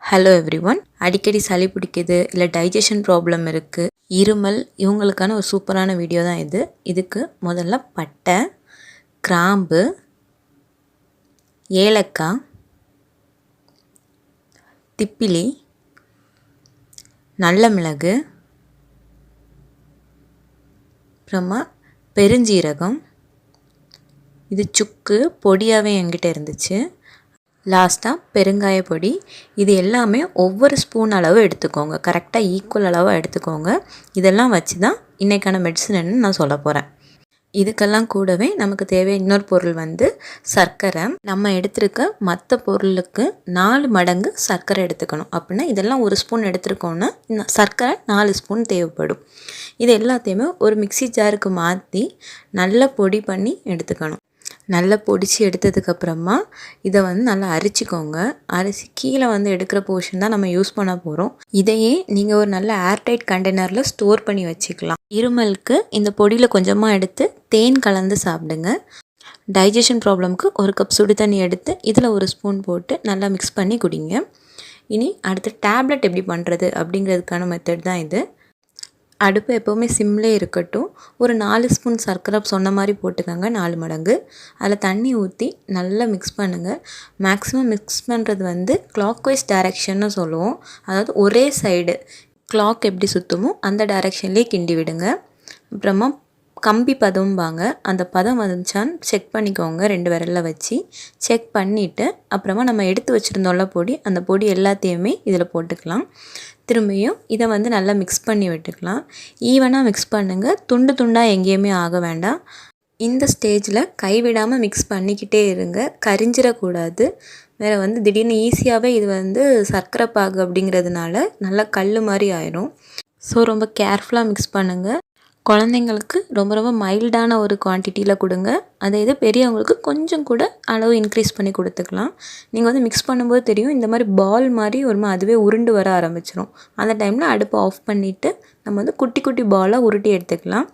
Hello everyone. அடிக்கடி சளி பிடிக்குது, இல்லை டைஜஷன் ப்ராப்ளம் இருக்குது, இருமல், இவங்களுக்கான ஒரு சூப்பரான வீடியோ தான் இது. இதுக்கு முதல்ல பட்டை, கிராம்பு, ஏலக்காய், திப்பிலி, நல்ல மிளகு, அப்புறமா பெருஞ்சீரகம், இது சுக்கு பொடியாகவே என்கிட்ட இருந்துச்சு. லாஸ்ட்டாக பெருங்காய பொடி. இது எல்லாமே ஒவ்வொரு ஸ்பூன் அளவு எடுத்துக்கோங்க, கரெக்டாக ஈக்குவல் அளவாக எடுத்துக்கோங்க. இதெல்லாம் வச்சு தான் இன்றைக்கான மெடிசன் என்னன்னு நான் சொல்ல போகிறேன். இதுக்கெல்லாம் கூடவே நமக்கு தேவை இன்னொரு பொருள் சர்க்கரை. நம்ம எடுத்துருக்க மற்ற பொருளுக்கு 4 மடங்கு சர்க்கரை எடுத்துக்கணும். அப்படின்னா இதெல்லாம் ஒரு ஸ்பூன் எடுத்துருக்கோன்னா சர்க்கரை 4 ஸ்பூன் தேவைப்படும். இது எல்லாத்தையுமே ஒரு மிக்சி ஜாருக்கு மாற்றி நல்லா பொடி பண்ணி எடுத்துக்கணும். நல்லா பொடிச்சு எடுத்ததுக்கப்புறமா இதை நல்லா அரிச்சிக்கோங்க. அரிசி கீழே எடுக்கிற போர்ஷன் தான் நம்ம யூஸ் பண்ண போகிறோம். இதையே நீங்கள் ஒரு நல்ல ஏர்டைட் கண்டெய்னரில் ஸ்டோர் பண்ணி வச்சுக்கலாம். இருமலுக்கு இந்த பொடியில் கொஞ்சமாக எடுத்து தேன் கலந்து சாப்பிடுங்க. டைஜஷன் ப்ராப்ளம்க்கு 1 கப் சுடு தண்ணி எடுத்து இதில் 1 ஸ்பூன் போட்டு நல்லா மிக்ஸ் பண்ணி குடிங்க. இனி அடுத்து டேப்லெட் எப்படி பண்ணுறது அப்படிங்கிறதுக்கான மெத்தட் தான் இது. அடுப்பு எப்போவுமே சிம்லே இருக்கட்டும். ஒரு 4 ஸ்பூன் சர்க்கரை சொன்ன மாதிரி போட்டுக்கோங்க, 4 மடங்கு. அதில் தண்ணி ஊற்றி நல்லா மிக்ஸ் பண்ணுங்கள். மேக்ஸிமம் மிக்ஸ் பண்ணுறது கிளாக் வைஸ் டைரக்ஷன்னு சொல்லுவோம். அதாவது ஒரே சைடு கிளாக் எப்படி சுற்றுமோ அந்த டைரக்ஷன்லேயே கிண்டி விடுங்க. அப்புறமா கம்பி பதம்பாங்க, அந்த பதம் வந்துச்சான்னு செக் பண்ணிக்கோங்க. 2 விரலில் வச்சு செக் பண்ணிவிட்டு அப்புறமா நம்ம எடுத்து வச்சுருந்தோம்ல பொடி, அந்த பொடி எல்லாத்தையுமே இதில் போட்டுக்கலாம். திரும்பியும் இதை நல்லா மிக்ஸ் பண்ணி விட்டுக்கலாம். ஈவனாக மிக்ஸ் பண்ணுங்கள், துண்டு துண்டாக எங்கேயுமே ஆக வேண்டாம். இந்த ஸ்டேஜில் கைவிடாமல் மிக்ஸ் பண்ணிக்கிட்டே இருங்க, கரிஞ்சிடக்கூடாது. வேறு திடீர்னு ஈஸியாகவே இது சர்க்கரை பாகு அப்படிங்கிறதுனால நல்லா கல் மாதிரி ஆயிரும். ஸோ ரொம்ப கேர்ஃபுல்லாக மிக்ஸ் பண்ணுங்கள். குழந்தைங்களுக்கு ரொம்ப ரொம்ப மைல்டான ஒரு குவான்டிட்டியில் கொடுங்க. அதே இது பெரியவங்களுக்கு கொஞ்சம் கூட அளவு இன்க்ரீஸ் பண்ணி கொடுத்துக்கலாம். நீங்கள் மிக்ஸ் பண்ணும்போது தெரியும், இந்த மாதிரி பால் மாதிரி அதுவே உருண்டு வர ஆரம்பிச்சிடும். அந்த டைமில் அடுப்பை ஆஃப் பண்ணிவிட்டு நம்ம குட்டி குட்டி பாலாக உருட்டி எடுத்துக்கலாம்.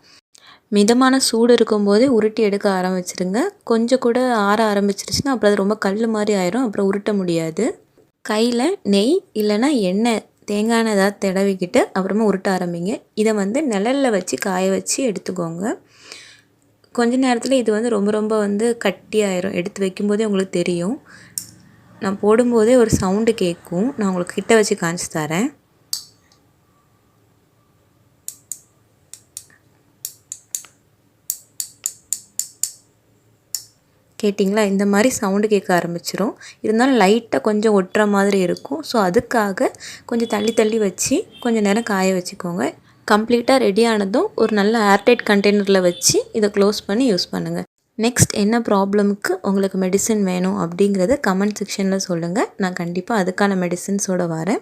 மிதமான சூடு இருக்கும்போதே உருட்டி எடுக்க ஆரம்பிச்சிருங்க. கொஞ்சம் கூட ஆற ஆரம்பிச்சிருச்சுன்னா அப்புறம் அது ரொம்ப கல் மாதிரி ஆயிரும், அப்புறம் உருட்ட முடியாது. கையில் நெய் இல்லைன்னா எண்ணெய், தேங்காய் எண்ணெய் ஏதாவது தடவிக்கிட்டு அப்புறமா உருட்ட ஆரம்பிங்க. இதை நிழலில் வச்சு காய வச்சு எடுத்துக்கோங்க. கொஞ்ச நேரத்தில் இது ரொம்ப ரொம்ப கட்டியாயிரும். எடுத்து வைக்கும்போதே உங்களுக்கு தெரியும். நான் போடும்போதே ஒரு சவுண்டு கேட்கும். நான் உங்களுக்கு கிட்ட வச்சு காமிச்சு தரேன். கேட்டிங்களா? இந்த மாதிரி சவுண்டு கேட்க ஆரம்பிச்சிரும். இருந்தாலும் லைட்டாக கொஞ்சம் ஒட்டுற மாதிரி இருக்கும். ஸோ அதுக்காக கொஞ்சம் தள்ளி தள்ளி வச்சு கொஞ்சம் நேரம் காய வச்சுக்கோங்க. கம்ப்ளீட்டாக ரெடி ஆனதும் ஒரு நல்ல ஏர்டைட் கண்டெய்னரில் வச்சு இதை க்ளோஸ் பண்ணி யூஸ் பண்ணுங்கள். நெக்ஸ்ட் என்ன ப்ராப்ளமுக்கு உங்களுக்கு மெடிசின் வேணும் அப்படிங்கிறத கமெண்ட் செக்ஷனில் சொல்லுங்கள். நான் கண்டிப்பாக அதுக்கான மெடிசின்ஸோடு வரேன்.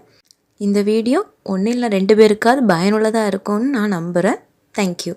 இந்த வீடியோ 1 இல்லை 2 பேருக்காவது பயனுள்ளதாக இருக்கும்னு நான் நம்புகிறேன். தேங்க்யூ.